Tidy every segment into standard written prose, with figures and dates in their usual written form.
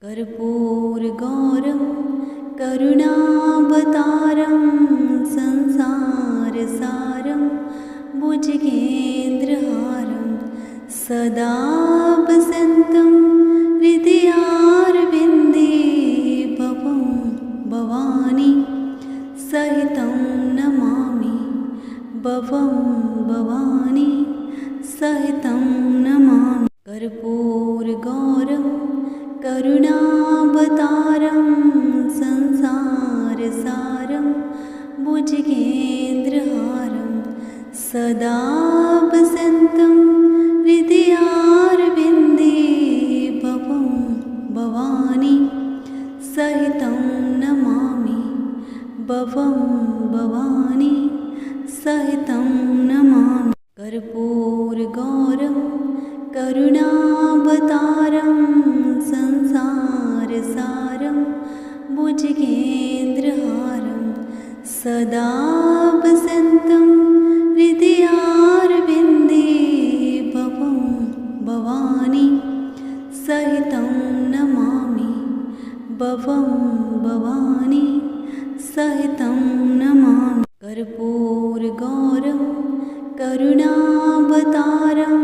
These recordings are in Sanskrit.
कर्पूरगौरं करुणावतारं संसारसारं भुजगेन्द्रहारं सदा वसन्तं हृदयारविन्दे भवं भवानी सहितं नमामि भवं भवानी सहितं नमामि। कर्पूरगौरं करुणावतारं संसारसारं भुजगेन्द्रहारं सदा वसन्तं हृदयारविन्दे भवं भवानी सहितं नमामि भवं भवानी सहितं नमामि। कर्पूरगौरं करुणावतारं संसारसारं भुजगेन्द्रहारं सदा वसन्तं हृदयारविन्दे भवं भवानी सहितं नमामि भवं भवानी सहितं नमामि। कर्पूरगौरं करुणावतारं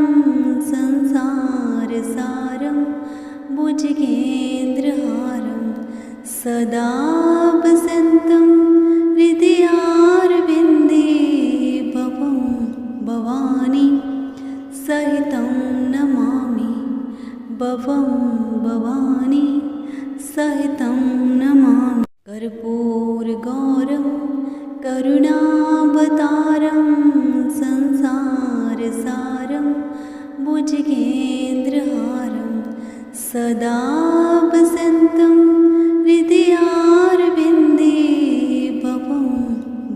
संसारसारं भुजगेन्द्रहारं सदा वसन्तं हृदयारविन्दे भवं भवानी सहितं नमामि भवं भवानी सहितं नमामि। कर्पूरगौरं करुणावतारं संसारसारं भुजगेन्द्रहारं सदा वसन्तं हृदयारविन्दे भवं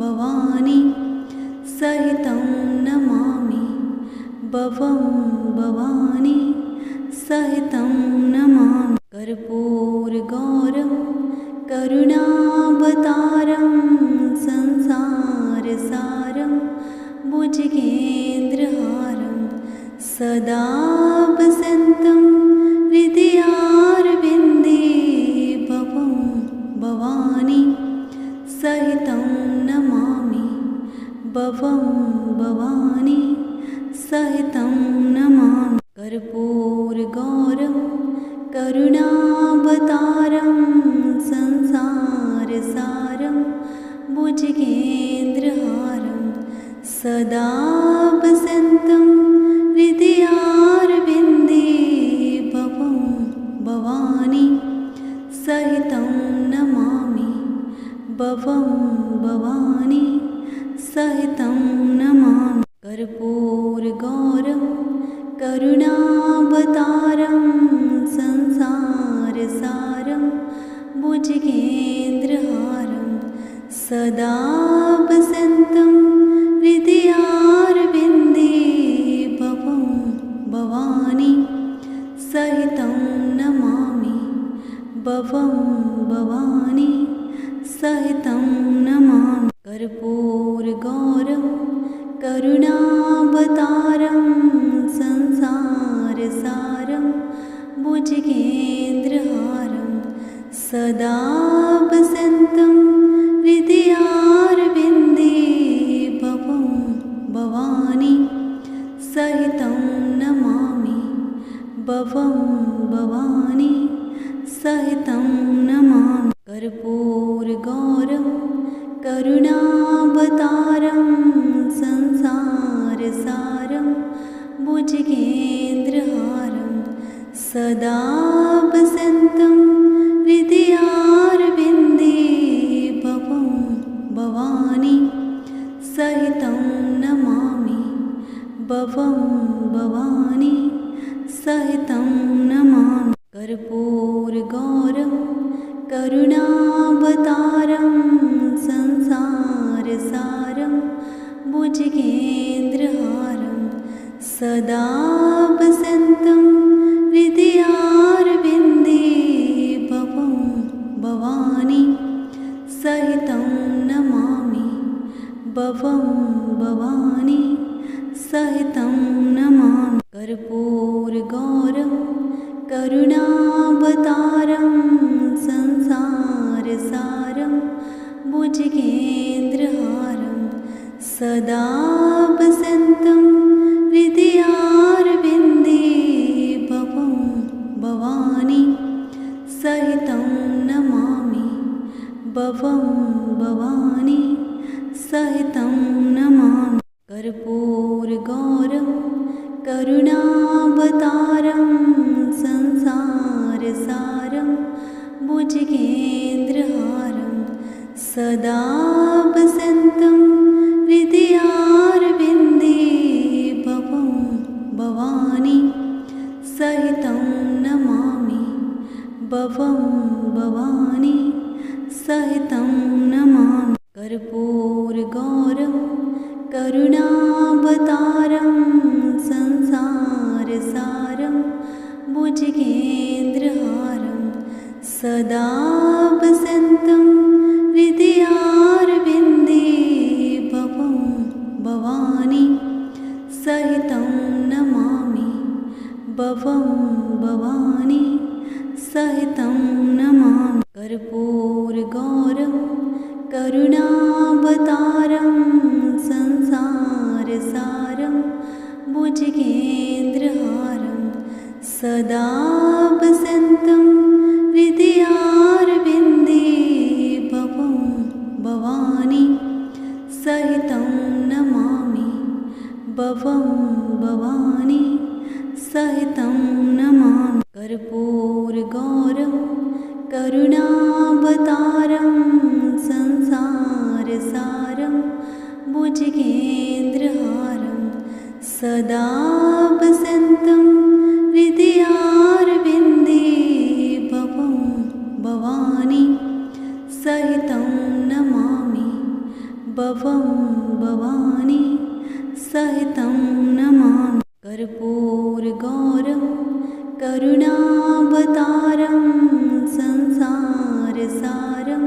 भवानी सहितं नमामि भवं भवानी सहितं नमामि। कर्पूरगौरं करुणावतारं संसारसारं भुजगेन्द्रहारं सदा वसन्तं हृदयारविन्दे भवं भवानी सहितं नमामि भवं भवानी सहितं नमामि। कर्पूरगौरं करुणावतारं संसारसारं भुजगेन्द्रहारं सदा वसन्तं हृदयारविन्दे भवं भवानी सहितं नमामि भवं भवानी सहितं नमामि। कर्पूरगौरं करुणावतारं संसारसारं भुजगेन्द्रहारं सदा वसन्तं हृदयारविन्दे भवं भवानी सहितं नमामि भवं भवानी सहितं नमामि। कर्पूरगौरं करुणावतारं संसारसारं भुजगेन्द्रहारं सदा वसन्तं हृदयारविन्दे भवं भवानी सहितं नमामि भवं भवानी सहितं नमामि। कर्पूरगौरं करुणावतारं संसारसारं भुजगेन्द्रहारं सदा वसन्तं हृदयारविन्दे भवं भवानी सहितं नमामि भवं भवानी सहितं नमामि। कर्पूरगौरं करुणावतारं संसारसारं भुजगेन्द्रहारं सदा वसन्तं हृदयारविन्दे भवं भवानी सहितं नमामि भवं भवानी सहितं नमामि। कर्पूरगौरं करुणावतारं सहितं नमामि भवं भवानी सहितं नमामि कर्पूरगौरं करुणावतारं संसारसारं भुजगेन्द्रहारं सदा वसन्तं हृदयारविन्दे भवं भवानी सहितं नमामि भवं भवानी सहितं नमामि कर्पूरगौरं करुणावतारं संसारसारं भुजगेन्द्रहारं सदा वसन्तं हृदयारविन्दे भवं भवानी सहितं नमामि भवं भवानी सहितं नमामि कर्पूरगौरं करुणावतारं संसारसारं भुजगेन्द्रहारं सदा वसन्तं हृदयारविन्दे भवं भवानी सहितं नमामि भवं भवानी सहितं नमामि कर्पूरगौरं करुणावतारं संसारसारं भुजगेन्द्रहारं सदा वसन्तं हृदयारविन्दे भवं भवानी सहितं नमामि भवं भवानी सहितं नमामि कर्पूरगौरं करुणावतारं संसारसारं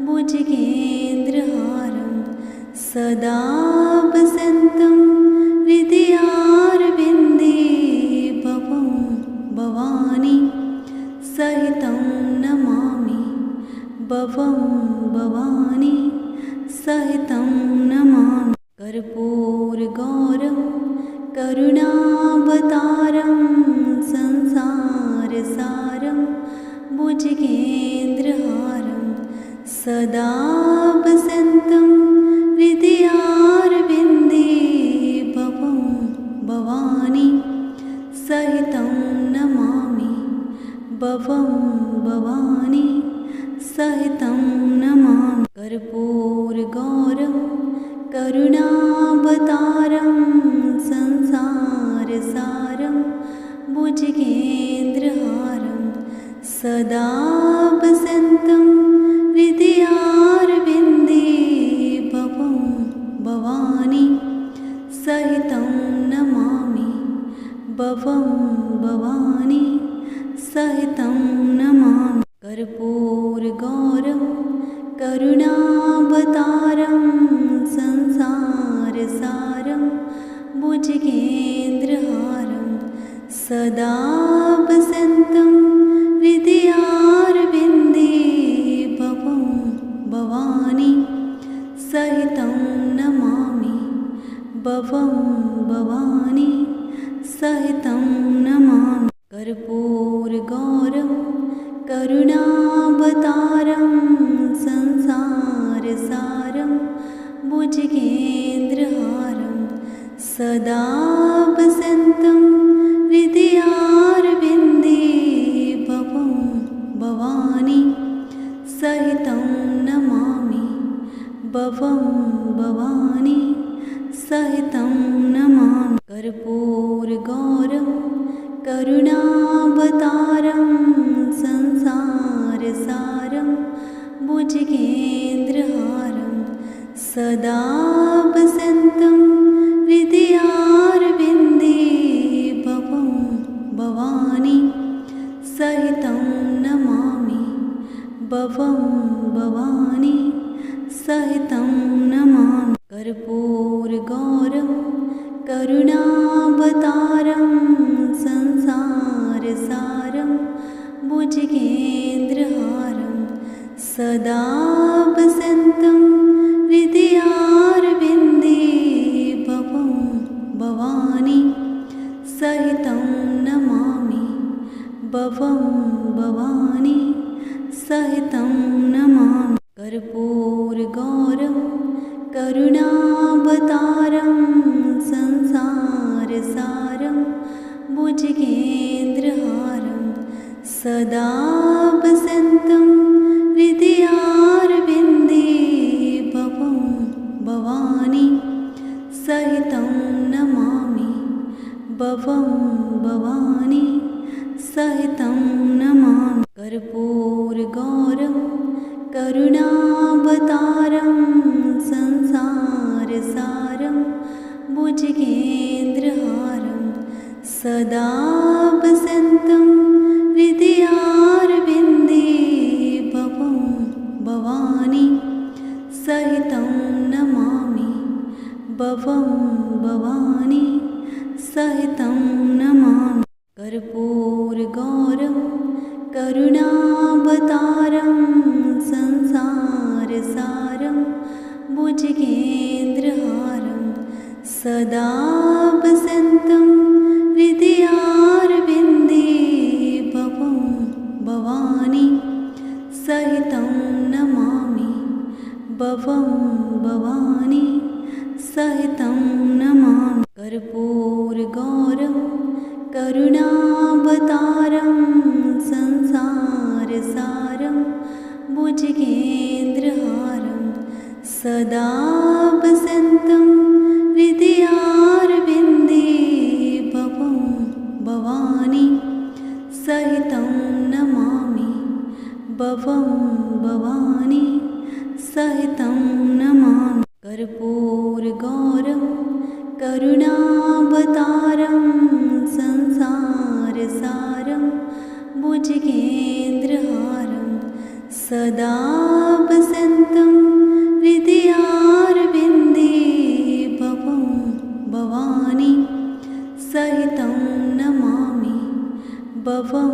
भुजगेन्द्रहारं सदा वसन्तं हृदयारविन्दे भवं भवानी सहितं नमामि भवं भवानी सहितं नमामि कर्पूरगौरं करुणावतारं संसारसारं भुजगेन्द्रहारं सदा वसन्तं हृदयारविन्दे भवं भवानी सहितं नमामि भवं भवानी सहितं नमामि कर्पूरगौरं करुणावतारं संसारसारं भुजगेन्द्रहारं सदा वसन्तं हृदयारविन्दे भवं भवानी सहितं नमामि भवं भवानी सहितं नमामि कर्पूरगौरं करुणावतारं संसारसारं भुजगेन्द्रहारं सदा वसन्तं हृदयारविन्दे भवं भवानी सहितं नमामि भवं भवानी सहितं नमामि कर्पूरगौरं करुणावतारं संसारसारं भुजगेन्द्रहारं सदा वसन्तं हृदयारविन्दे भवं भवानी सहितं नमामि भवं भवानी सहितं नमामि कर्पूरगौरं करुणावतारं संसारसारं भुजगेन्द्रहारं सदा वसन्तं हृदयारविन्दे भवं भवानी सहितं नमामि भवं भवानी सहितं नमामि कर्पूरगौरं करुणावतारं संसारसारं भुजगेन्द्रहारं सदा वसन्तं हृदयारविन्दे भवं भवानी सहितं नमामि भवं भवानी सहितं नमामि। कर्पूरगौरं करुणावतारं संसारसारं भुजगेन्द्रहारं सदा वसन्तं हृदयारविन्दे भवं भवानी सहितं नमामि। भवं भवानी सहितं नमामि। कर्पूरगौरं करुणावतारं संसारसारं भुजगेन्द्रहारं सदा वसन्तं हृदयारविन्दे भवं भवानी सहितं नमामि। भवं भवानी सहितं नमामि। कर्पूरगौरं करुणावतारं संसारसारं भुजगेन्द्रहारं सदा वसन्तं हृदयारविन्दे भवं भवानी सहितं नमामि। भवं भवानी सहितं नमामि। कर्पूरगौरं करुणावतारं संसारसारं भुजगेन्द्रहारं सदा वसन्तं हृदयारविन्दे भवं भवानी सहितं नमामि। भवं भवानी सहितं नमामि। कर्पूरगौरं करुणावतारं संसारसारं भुजगेन्द्रहारं सदा वसन्तं हृदयारविन्दे भवं भवानी सहितं नमामि। भवं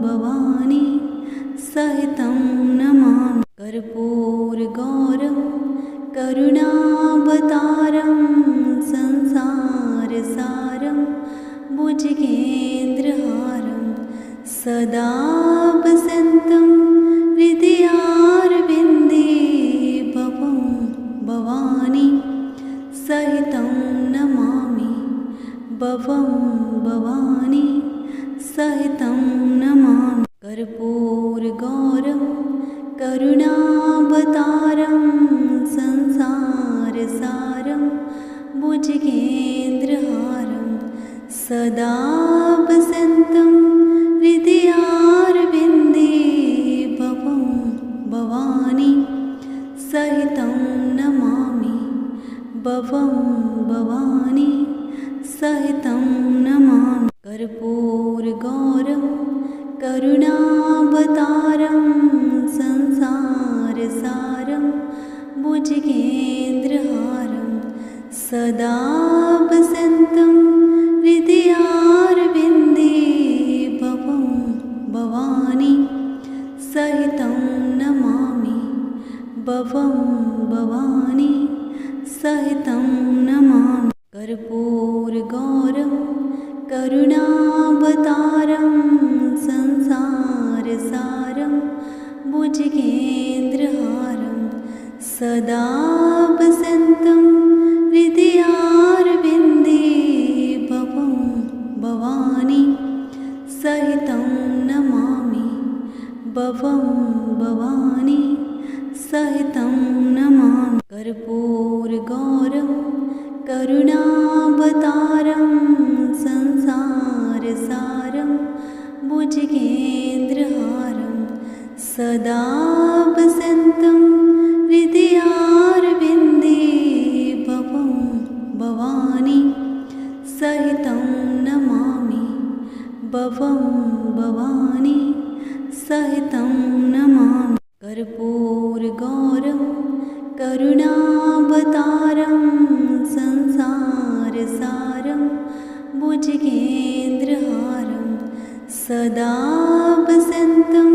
भवानी सहितं नमामि। कर्पूरगौरं करुणावतारं संसारसारं भुजगेन्द्रहारं सदा वसन्तं हृदयारविन्दे भवं भवानी सहितं नमामि। भवं भवानी सहितं नमामि। कर्पूरगौरं करुणावतारं संसारसारं भुजगेन्द्रहारं सदा वसन्तं हृदयारविन्दे भवं भवानी सहितं नमामि। भवं भवानी सहितं नमामि। कर्पूरगौरं करुणावतारं संसारसारं भुजगेन्द्रहारं सदा वसन्तं हृदयारविन्दे भवं भवानी सहितं नमामि। भवं भवानी सहितं नमामि। कर्पूरगौरं करुणावतारं संसारसारं भुजगेन्द्रहारं सदा वसन्तं हृदयारविन्दे भवं भवानी सहितं नमामि। भवं भवानी सहितं नमामि। कर्पूरगौरं करुणावतारं संसारसारं भुजगेन्द्रहारं सदा वसन्तं हृदयारविन्दे भवं भवानी सहितं नमामि। भवं भवानी सहितं नमामि। कर्पूरगौरं करुणावतारं संसारसारं भुजगेन्द्रहारं सदा वसन्तं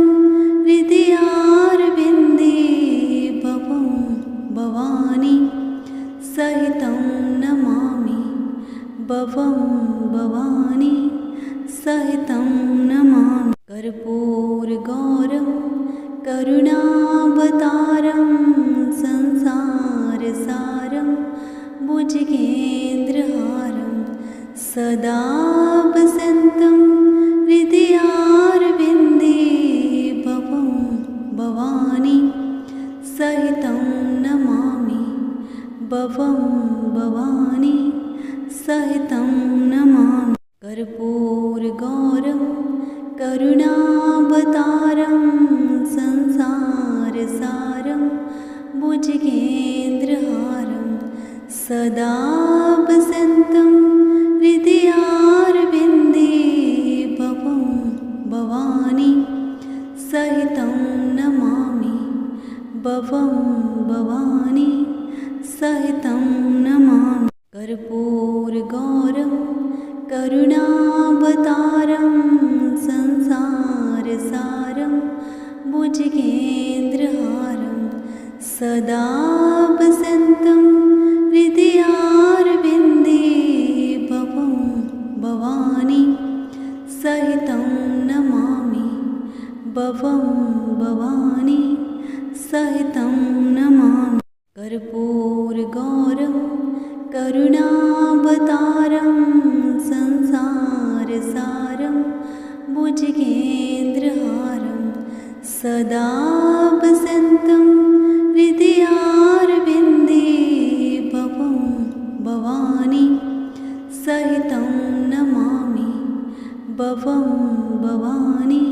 हृदयारविन्दे भवं भवानी सहितं नमामि। भवं भवानी सहितं नमामि। कर्पूरगौरं करुणावतारं संसारसारं भुजगेन्द्रहारं सदा वसन्तं हृदयारविन्दे भवं भवानी सहितं नमामि भवं भवानी सहितं नमामि कर्पूरगौरं करुणावतारं संसारसारं भुजगेन्द्रहारं सदा वसन्तं हृदयारविन्दे भवं भवानी सहितं नमामि भवं भवानी सहितं नमामि कर्पूरगौरं करुणावतारं संसारसारं भुजगेन्द्रहारं सदा वसन्तं हृदयारविन्दे भवं भवानी सहितं नमामि भवं भवानी सहितं नमामि कर्पूरगौरं करुणावतारं संसारसारं भुजगेन्द्रहारं सदा वसन्तं हृदयारविन्दे भवं भवानी सहितं नमामि भवं भवानी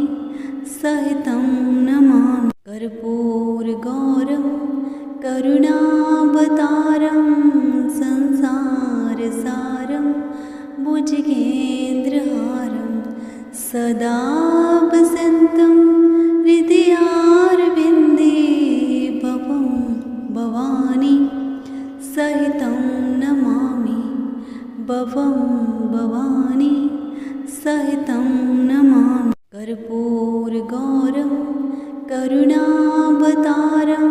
सहितं नमामि कर्पूरगौरं करुणावतारं संसारसारं भुजगेन्द्रहारं सदा वसन्तं हृदयारविन्दे भवं भवानी सहितं नमामि भवं भवानी सहितं नमामि कर्पूरगौरं करुणावतारं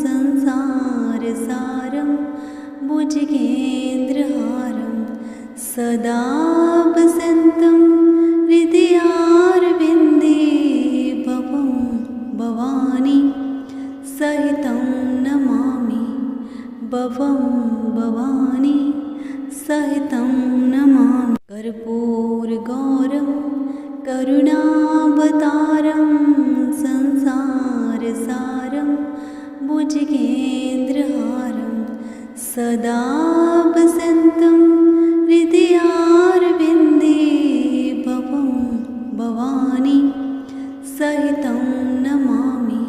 संसारसारं भुजगेन्द्रहारं सदा वसन्तं हृदयारविन्दे भवं भवानी सहितं नमामि भवं भवानी सहितं नमामि कर्पूरगौरं करुणावतारं संसारसारं भुजगेन्द्रहारं सदा वसन्तं हृदयारविन्दे भवं भवानी सहितं नमामि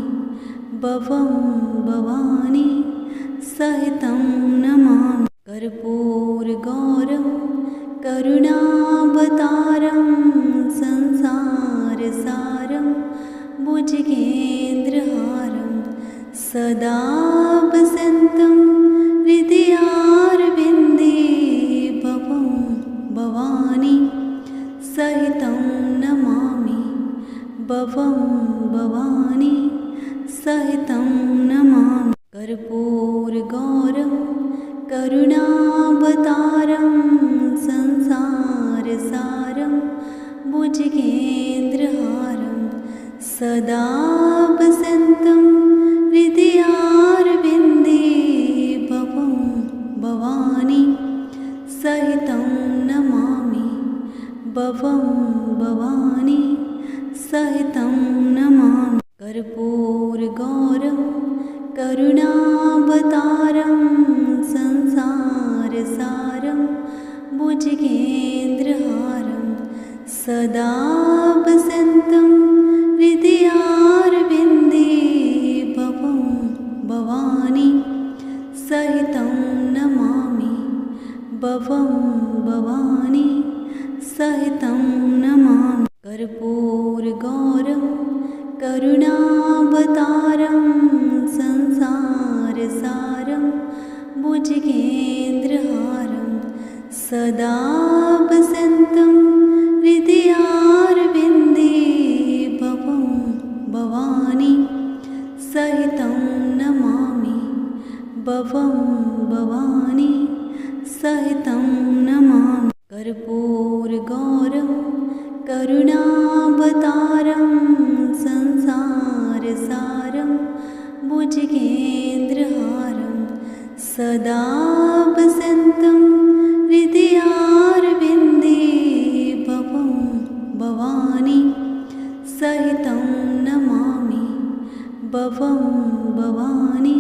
भवं भवानी सहितं नमामि कर्पूरगौरं करुणावतारं संसारसारं भुजगेन्द्रहारं सदा वसन्तं हृदयारविन्दे भवं भवानी सहितं नमामि भवं भवानी सहितं नमामि कर्पूरगौरं करुणावतारं संसारसारं भुजगेन्द्रहारं सदा वसन्तं हृदयारविन्दे भवं भवानी सहितं नमामि भवं भवानी सहितं नमामि कर्पूरगौरं करुणावतारं संसारसारं भुजगेन्द्रहारं सदा वसन्तं हृदयारविन्दे भवं भवानी सहितं नमामि भवं भवानी सहितं नमामि कर्पूरगौरं करुणावतारं संसारसारं भुजगेन्द्रहारं सदा वसन्तं हृदयारविन्दे भवं भवानी सहितं नमामि भवं भवानी सहितं नमामि कर्पूरगौरं करुणावतारं संसारसारं सदा वसन्तं हृदयारविन्दे भवं भवानी सहितं नमामि भवं भवानी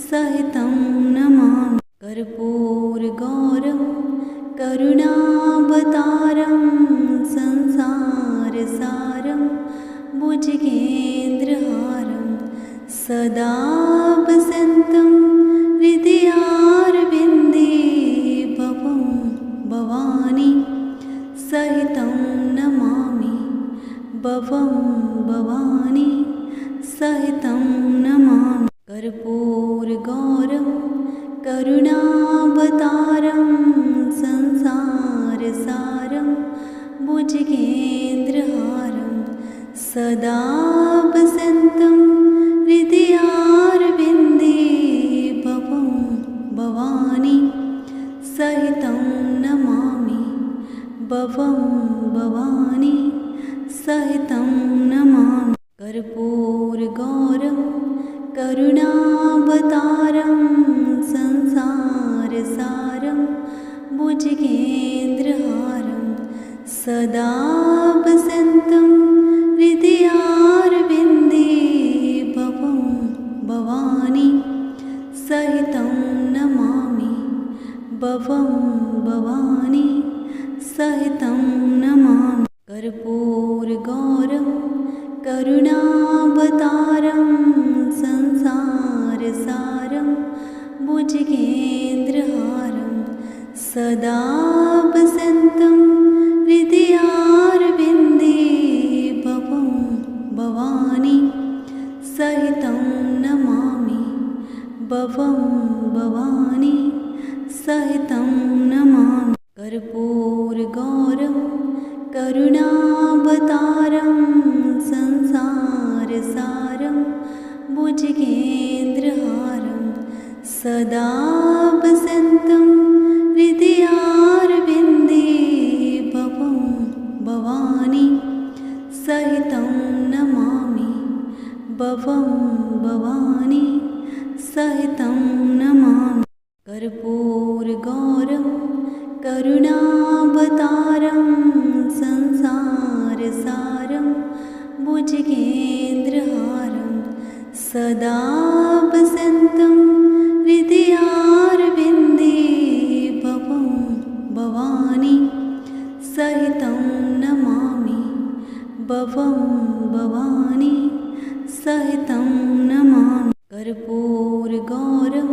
सहितं नमामि कर्पूरगौरं करुणावतारं संसारसारं भुजगेन्द्रहारं सदा वसन्तं हृदयारविन्दे भवं भवानी सहितं नमामि भवं भवानी सहितं नमामि कर्पूरगौरं करुणावतारं संसारसारं भुजगेन्द्रहारं सदा वसन्तं हृदयारविन्दे भवं भवानी सहितं नमामि भवं भवानी सहितं नमामि कर्पूरगौरं करुणावतारं संसारसारं भुजगेन्द्रहारं सदा वसन्तं हृदयारविन्दे भवं भवानी सहितं नमामि भवं भवानी सहितं नमामि कर्पूरगौरं करुणावतारं संसारसारं भुजगेन्द्रहारं सदा वसन्तं हृदयारविन्दे भवं भवानी सहितं नमामि भवं भवानी सहितं नमामि कर्पूरगौरं करुणावतारं संसारसारं भुजगेन्द्रहारं सदा वसन्तं हृदयारविन्दे भवं भवानी सहितं नमामि भवं भवानी सहितं नमामि कर्पूरगौरं करुणावतारं संसारसारं भुजगेन्द्रहारं सदा वसन्तं हृदयारविन्दे भवं भवानी सहितं नमामि भवं भवानी सहितं नमामि कर्पूरगौरं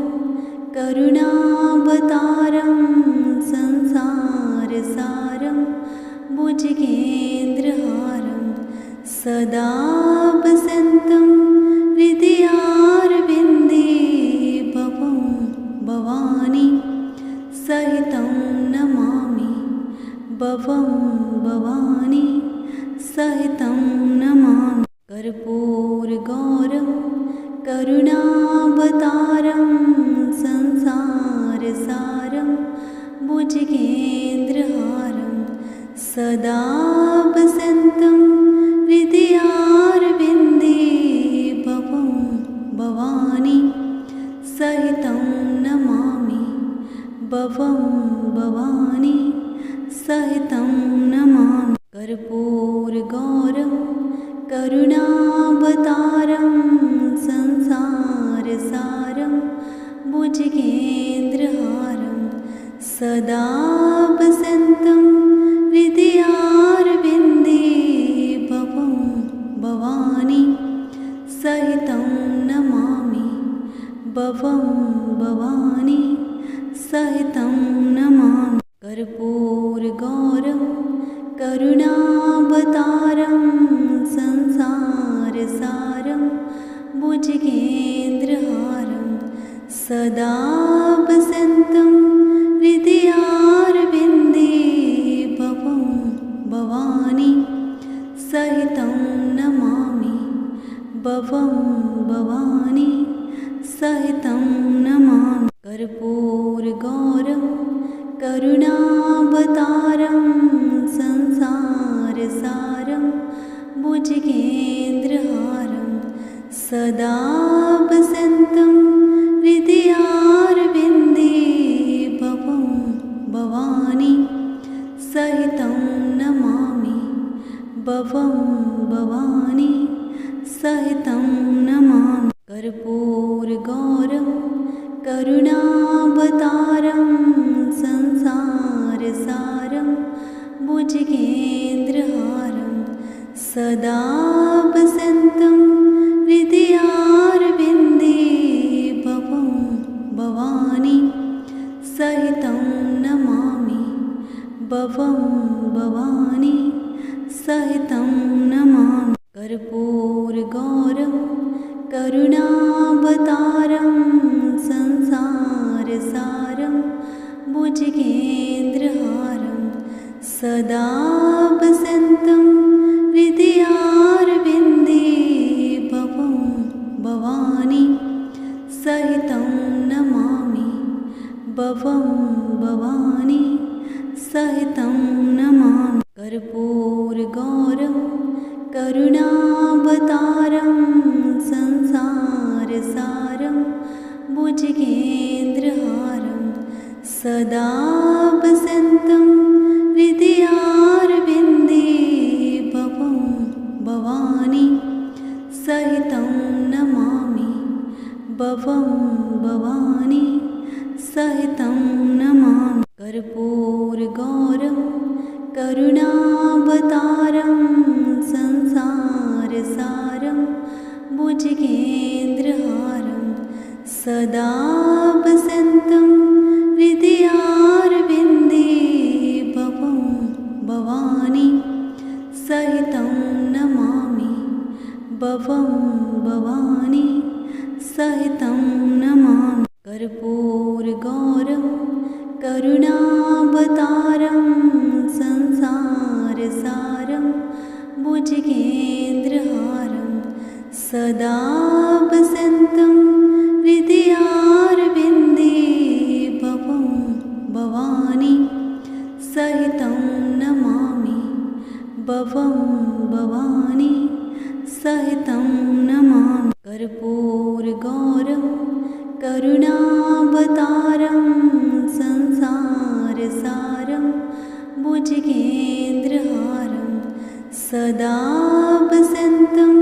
करुणावतारं संसारसारं भुजगेन्द्रहारं सदा वसन्तं हृदयारविन्दे भवं भवानी सहितं नमामि भवं भवानी सहितं नमामि कर्पूरगौरं करुणावतारं संसारसारं भुजगेन्द्रहारं सदा वसन्तं हृदयारविन्दे भवं भवानी सहितं नमामि भवं भवानी सहितं नमामि कर्पूरगौरं करुणावतारं संसारसारं भुजगेन्द्रहारं सदा वसन्तं हृदयारविन्दे भवं भवानी सहितं नमामि भवं भवानी सहितं नमामि कर्पूरगौरं करुणावतारं संसारसारं भुजगेन्द्रहारं सदा वसन्तं हृदयारविन्दे भवं भवानी सहितं नमामि भवं भवानी सहितं नमामि कर्पूरगौरं करुणावतारं संसारसारं भुजगेन्द्रहारं सदा वसन्तं हृदयारविन्दे भवानी सहितं नमामि। कर्पूरगौरं करुणावतारं संसारसारं भुजगेन्द्रहारं सदा वसन्तं हृदयारविन्दे भवं भवानी सहितं नमामि। भवं भवानी सहितं नमामि। कर्पूरगौरं करुणावतारं संसारसारं भुजगेन्द्रहारं सदा वसन्तं हृदयारविन्दे भवं भवानी सहितं नमामि। भवं भवानी सहितं नमामि। कर्पूरगौरं करुणावतारं संसारसारं भुजगेन्द्रहारं सदा वसन्तं हृदयारविन्दे भवं भवानी सहितं नमामि। भवं भवानी सहितं नमामि। कर्पूरगौरं करुणावतारं संसारसारं भुजगेन्द्रहारं सदा वसन्तं हृदयारविन्दे भवं भवानी सहितं नमामि। भवं भवानी सहितं नमामि। कर्पूरगौरं करुणावतारं संसारसारं भुजगेन्द्रहारं सदा वसन्तं हृदयारविन्दे भवं भवानी सहितं नमामि। भवं भवानी सहितं नमामि। कर्पूरगौरं करुणावतारं संसारसारं भुजगेन्द्रहारं सदा वसन्तं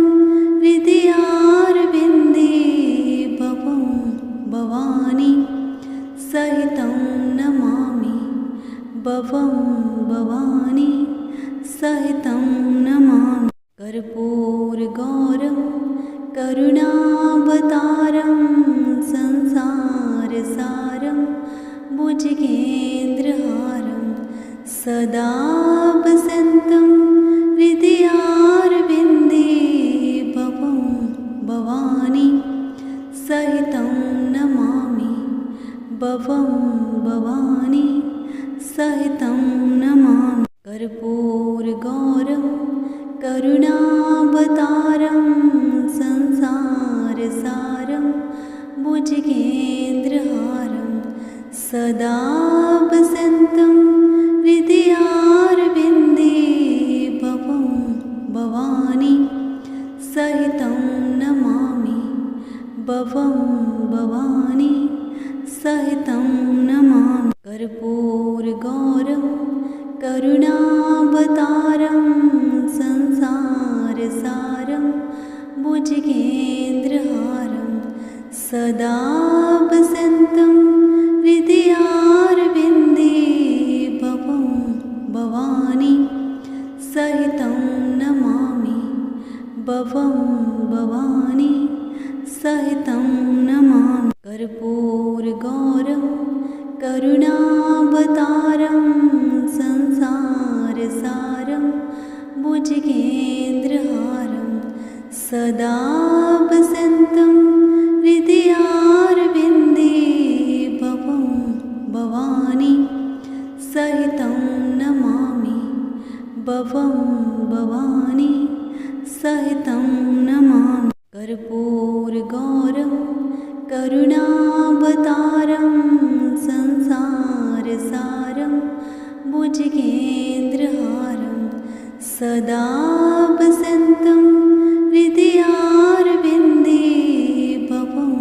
हृदयारविन्दे भवं भवानी सहितं नमामि। भवं भवानी सहितं नमामि। कर्पूरगौरं करुणावतारं संसारसारं भुजगेन्द्रहारं सदा वसन्तं हृदयारविन्दे भवं भवानी सहितं नमामि। भवं भवानी सहितं नमामि। कर्पूरगौरं करुणावतारं संसारसारं भुजगेन्द्रहारं सदा वसन्तं हृदयारविन्दे भवं भवानी सहितं नमामि। भवं भवानी सहितं नमामि। कर्पूरगौरं करुणावतारं संसारसारं भुजगेन्द्रहारं सदा वसन्तं हृदयारविन्दे भवं भवानी सहितं नमामि। भवं भवानी सहितं नमामि। कर्पूरगौरं करुणावतारं संसारसारं भुजगेन्द्रहारं सदा वसन्तं हृदयारविन्दे भवं भवानी सहितं नमामि। भवं भवानी सहितं नमामि। कर्पूरगौरं करुणावतारं संसारसारं भुजगेन्द्रहारं सदा वसन्तं हृदयारविन्दे भवं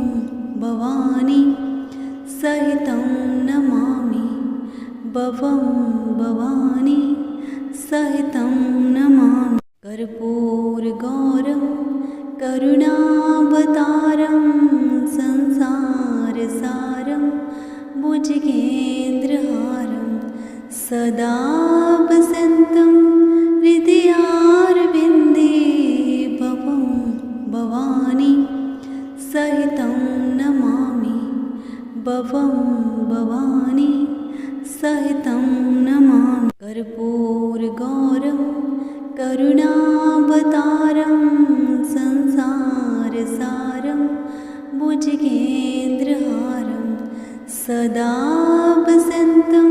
भवानी सहितं नमामि। भवं भवानी सहितं नमामि। कर्पूर करुणावतारं संसारसारं भुजगेन्द्रहारं सदा वसन्तं हृदयारविन्दे भवं भवानी सहितं नमामि भवं भवानी सहितं नमामि कर्पूरगौरं करुणावतारं संसारसारं भुजगेन्द्रहारं सदा वसन्तं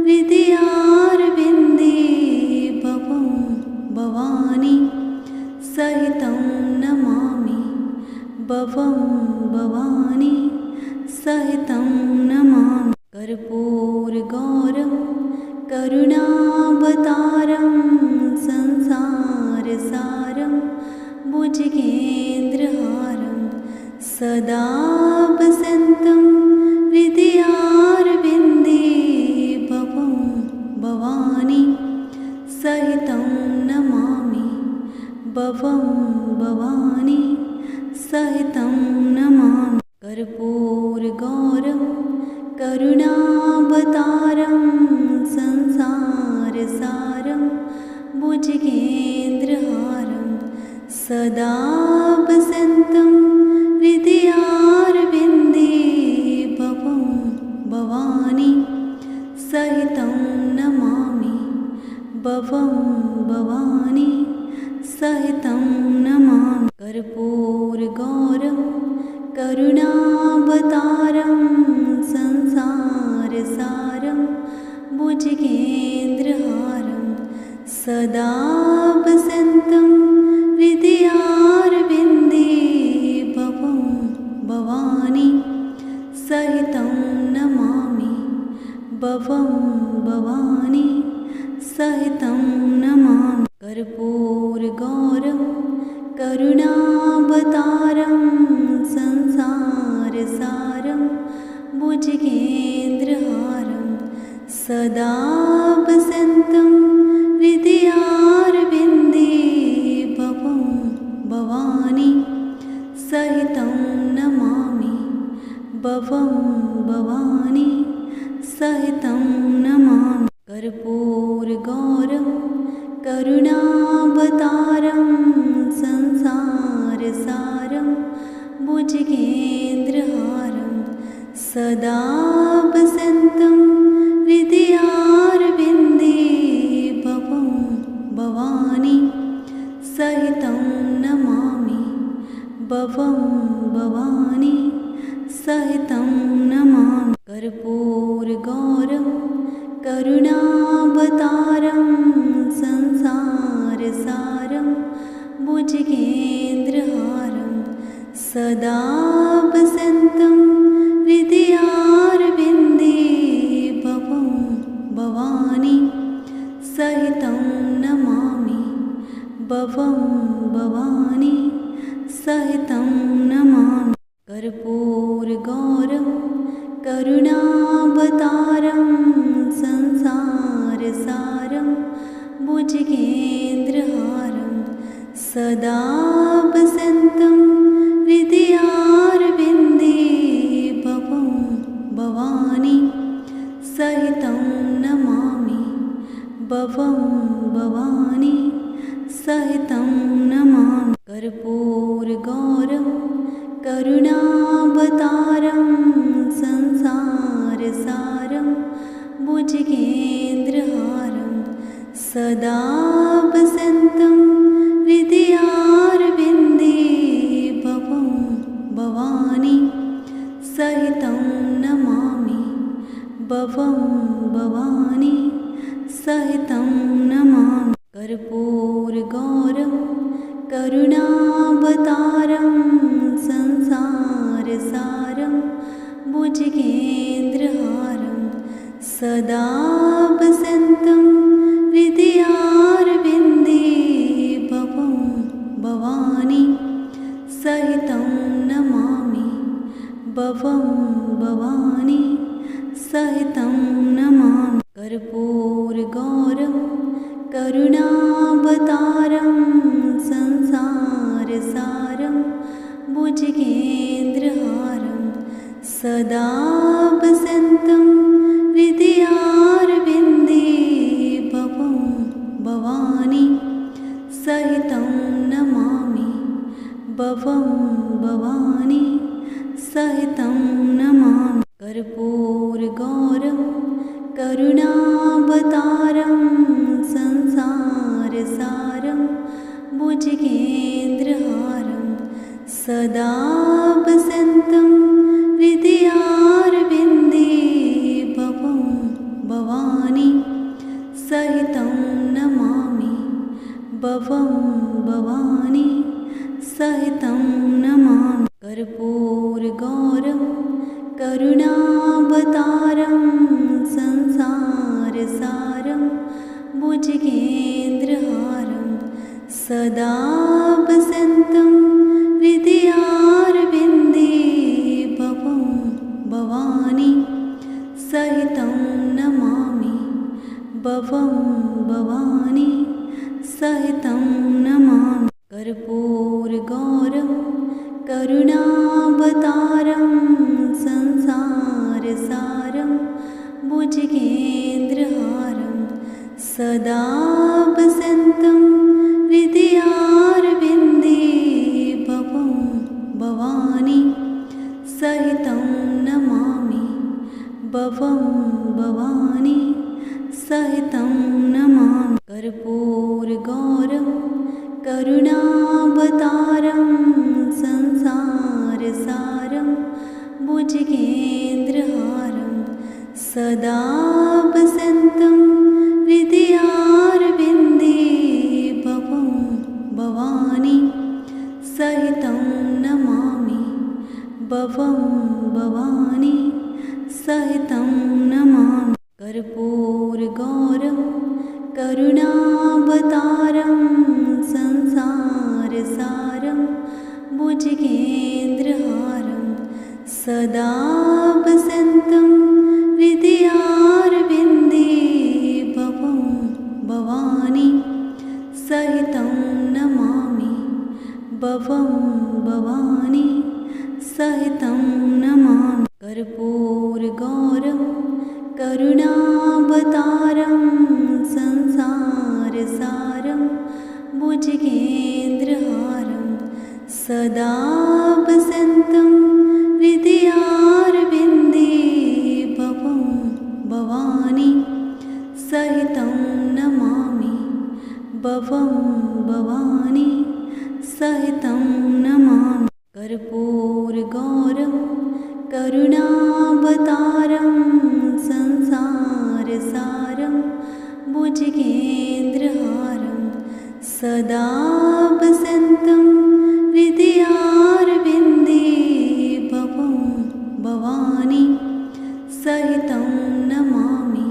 हृदयारविन्दे भवं भवानी सहितं नमामि भवं भवानी सहितं नमामि कर्पूरगौरं करुणावतारं संसारसारं भुजगेन्द्रहारं सदा वसन्तं हृदयारविन्दे भवं भवानी सहितं नमामि भवं भवानी सहितं नमामि कर्पूरगौरं करुणावतारं संसारसारं भुजगेन्द्रहारं सदा वसन्तं हृदयारविन्दे भवं भवानी सहितं नमामि भवं भवानी सहितं नमामि कर्पूरगौरं करुणावतारं संसारसारं भुजगेन्द्रहारं सदा वसन्तं हृदयारविन्दे भवं भवानी सहितं नमामि भवं भवानी सहितं नमामि कर्पूरगौरं करुणावतारं संसारसारं भुजगेन्द्रहारं सदा वसन्तं हृदयारविन्दे भवं भवानी सहितं नमामि भवं भवानी सहितं नमामि कर्पूरगौरं करुणावतारं संसारसारं भुजगेन्द्रहारं सदा वसन्तं हृदयारविन्दे भवं भवानी सहितं नमामि भवं भवानी सहितं नमामि कर्पूरगौरं करुणावतारं संसारसारं भुजगेन्द्रहारं सदा वसन्तं हृदयारविन्दे भवं भवानी सहितं नमामि भवं भवानी सहितं नमामि कर्पूरगौरं करुणावतारं संसारसारं भुजगेन्द्रहारं सदा वसन्तं हृदयारविन्दे भवं भवानी सहितं नमामि भवं भवानी सहितं नमामि कर्पूरगौरं करुणावतारं संसारसारं भुजगेन्द्रहारं सदा वसन्तं हृदयारविन्दे भवं भवानी सहितं नमामि भवं भवानी सहितं नमामि कर्पूरगौरं करुणावतारं संसारसारं भुजगेन्द्रहारं सदा वसन्तं हृदयारविन्दे भवं भवानी सहितं नमामि भवं भवानी सहितं नमामि कर्पूरगौरं करुणावतारं संसारसारं भुजगेन्द्रहारं सदा वसन्तं हृदयारविन्दे भवं भवानी सहितं नमामि भवं भवानी सहितं नमामि कर्पूरगौरं करुणावतारं संसारसारं भुजगेन्द्रहारं सदा वसन्तं हृदयारविन्दे भवं भवानी सहितं नमामि भवं भवानी सहितं नमामि कर्पूरगौरं करुणावतारं संसारसारं भुजगेन्द्रहारं सदा वसन्तं हृदयारविन्दे भवं भवानी सहितं नमामि भवं भवानी सहितं नमामि कर्पूरगौरं करुणावतारं संसारसारं भुजगेन्द्रहारं सदा वसन्तं हृदयारविन्दे भवं भवानी सहितं नमामि भवं भवानी सहितं नमामि कर्पूरगौरं करुणावतारं संसारसारं भुजगेन्द्रहारं सदा वसन्तं हृदयारविन्दे भवं भवानी सहितं नमामि भवं भवानी सहितं नमामि कर्पूरगौरं करुणावतारं संसारसारं भुजगेन्द्रहारं सदा वसन्तं हृदयारविन्दे भवं भवानी सहितं नमामि भवं भवानी सहितं नमामि कर्पूरगौरं करुणावतारं संसारसारं भुजगेन्द्रहारं सदा वसन्तं हृदयारविन्दे भवं भवानी सहितं नमामि भवं भवानी सहितं नमामि कर्पूरगौरं करुणावतारं संसारसारं भुजगेन्द्रहारं सदा वसन्तं हृदयारविन्दे भवं भवानी सहितं नमामि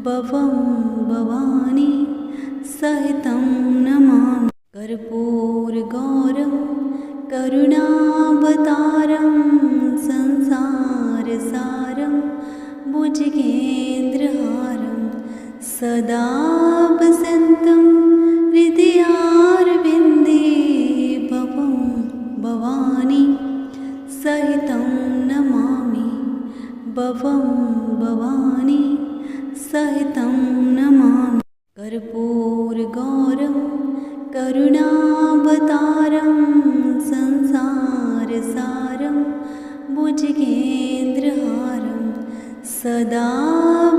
भवं भवानी सहितं नमामि कर्पूरगौरं करुणावतारं संसारसारं भुजगेन्द्रहारं सदा वसन्तं हृदयारविन्दे भवं भवानी सहितं नमामि भवं भवानी सहितं नमामि कर्पूरगौरं करुणावतारं संसारसारं भुजगेन्द्रहारं सदा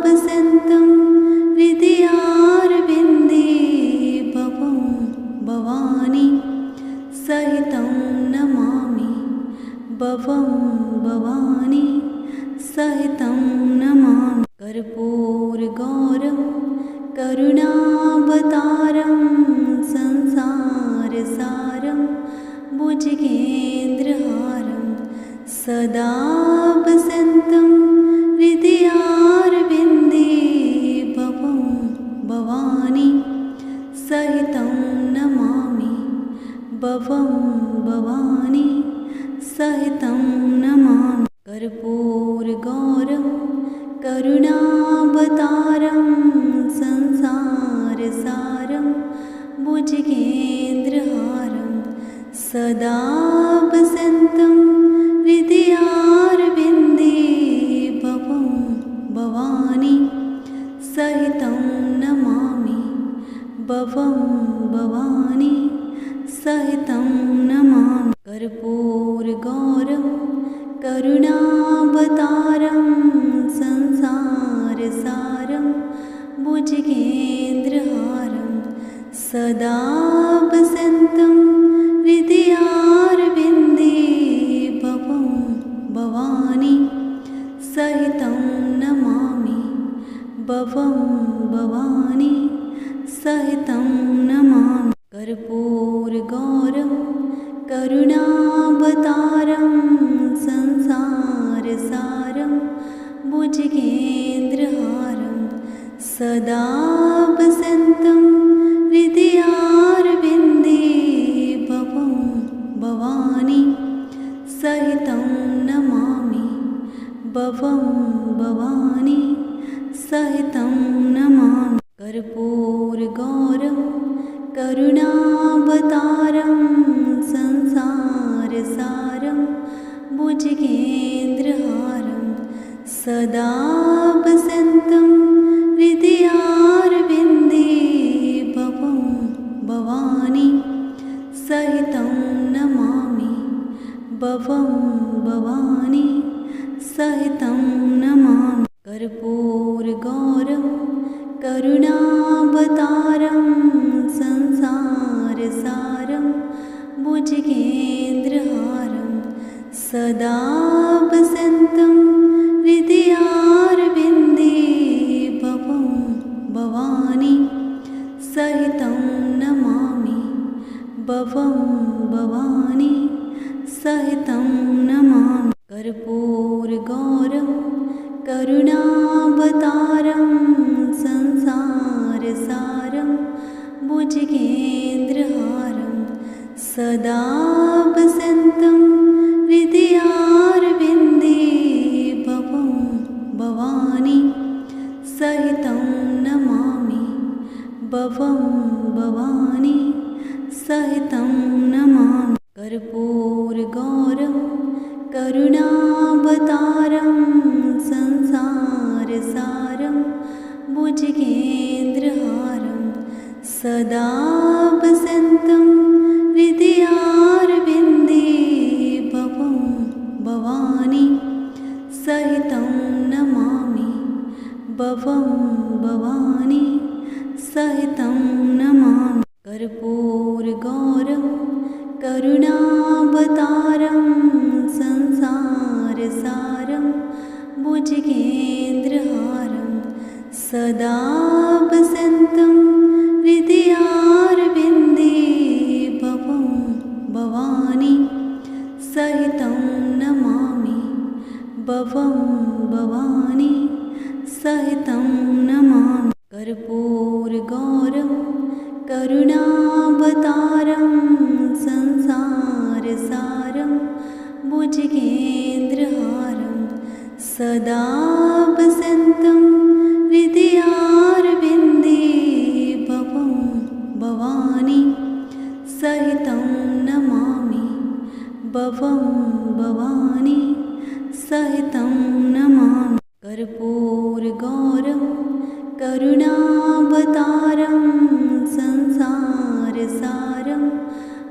वसन्तं हृदयारविन्दे भवं भवानी सहितं नमामि भवं भवानी सहितं नमामि कर्पूरगौरं करुणावतारं संसारसारं भुजगेन्द्रहारं सदा वसन्तं हृदयारविन्दे भवं भवानी सहितं नमामि भवं भवानी सहितं नमामि कर्पूरगौरं करुणावतारं संसारसारं भुजगेन्द्रहारं सदा भवं भवानी सहितं नमामि। कर्पूरगौरं करुणावतारं संसारसारं भुजगेन्द्रहारं सदा वसन्तं हृदयारविन्दे भवं भवानी सहितं नमामि। भवं भवानी सहितं नमामि। कर्पूरगौरं करुणावतारं संसारसारं भुजगेन्द्रहारं सदा वसन्तं हृदयारविन्दे भवं भवानी सहितं नमामि। भवं भवानी सहितं नमामि। कर्पूरगौरं करुणावतारं संसारसारं भुजगेन्द्रहारं सदा वसन्तं हृदयारविन्दे भवं भवानी सहितं नमामि। भवं भवानी सहितं नमामि। कर्पूरगौरं करुणावतारं संसारसारं भुजगेन्द्रहारं सदा वसन्तं हृदयारविन्दे भवं भवानी सहितं नमामि। भवं भवानी सहितं नमामि। कर्पूरगौरं करुणावतारं संसारसारं भुजगेन्द्रहारं सदा वसन्तं हृदयारविन्दे भवं भवानी सहितं नमामि। भवं भवानी सहितं नमामि। कर्पूरगौरं करुणावतारं संसारसारं भुजगेन्द्रहारं सदा वसन्तं हृदयारविन्दे भवं भवानी सहितं नमामि। भवं भवानी सहितं नमामि। कर्पूरगौरं करुणावतारं संसारसारं भुजगेन्द्रहारं सदा वसन्तं हृदयारविन्दे भवं भवानी सहितं नमामि। भवं भवानी सहितं नमामि। कर्पूरगौरं करुणावतारं संसारसारं भुजगेन्द्रहारं सदा वसन्तं हृदयारविन्दे भवं भवानी सहितं नमामि। भवं भवानी सहितं नमामि। कर्पूरगौरं करुणावतारं संसारसारं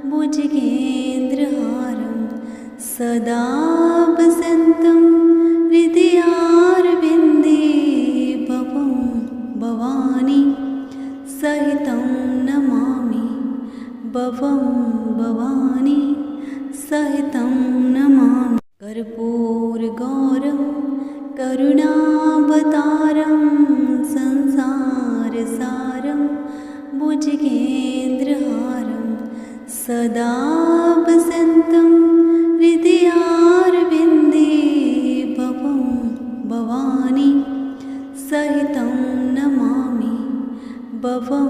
भुजगेन्द्रहारं सदा वसन्तं हृदयारविन्दे भवं भवानी सहितं नमामि। भवं भवानी सहितं नमामि। कर्पूरगौरं करुणावतारं संसारसारं भुजगेन्द्रहारं सदा वसन्तं हृदयारविन्दे भवं भवानी सहितं नमामि। भवं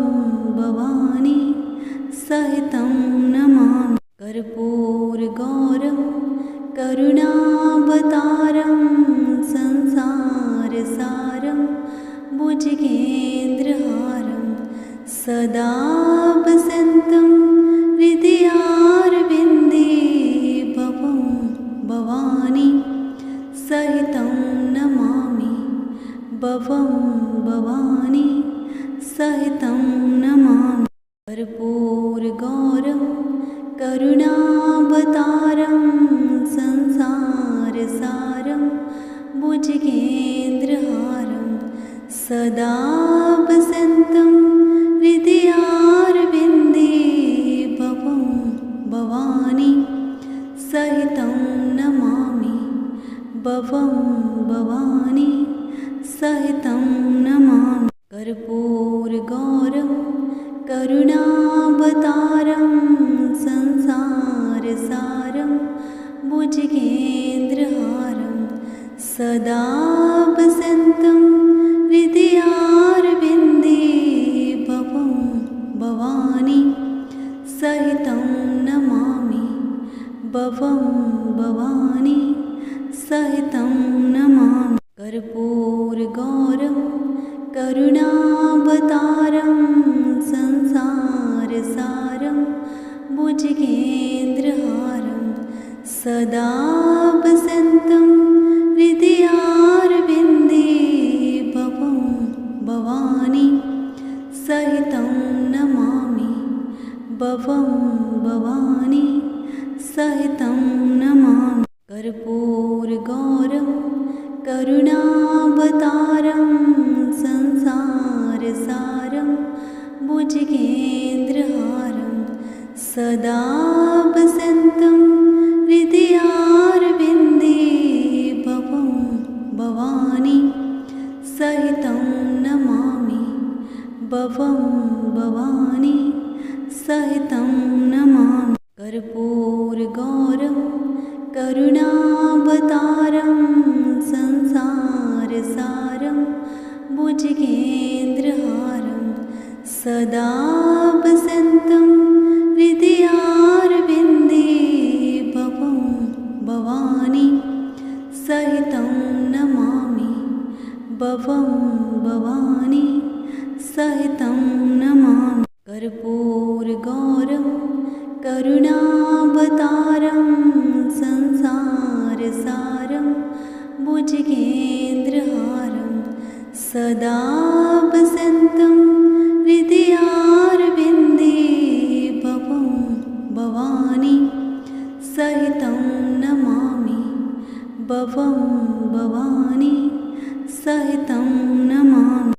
भवानी सहितं नमामि। कर्पूरगौरं करुणावतारं संसारसारं भुजगेन्द्रहारं सदा वसन्तं हृदयारविन्दे भवं भवानी सहितं नमामि। भवं भवानी सहितं नमामि। कर्पूरगौरं करुणावतारं संसारसारं भुजगेन्द्रहारं सदा वसन्तं हृदयारविन्दे भवं भवानी सहितं नमामि भवं भवानी सहितं नमामि। कर्पूरगौरं करुणावतारं संसारसारं भुजगेन्द्रहारं सदा वसन्तं हृदयारविन्दे भवं भवानी सहितं नमामि भवं भवानी सहितं नमामि। कर्पूरगौरं करुणावतारं संसारसारं भुजगेन्द्रहारं सदा वसन्तं हृदयारविन्दे भवं भवानी सहितं नमामि भवं भवानी सहितं नमामि। कर्पूरगौरं करुणावतारं संसारसारं भुजगेन्द्रहारं सदा वसन्तं हृदयारविन्दे भवं भवानी सहितं नमामि भवं भवानी सहितं नमामि। कर्पूरगौरं करुणावतारं संसारसारं भुजगेन्द्रहारं सदा वसन्तं हृदयारविन्दे भवं भवानी सहितं नमामि भवं भवानी सहितं नमामि। कर्पूरगौरं करुणावतारं संसारसारं भुजगेन्द्रहारं सदा वसन्तं हृदयारविन्दे भवं भवानी सहितं नमामि भवं भवानी सहितं नमामि।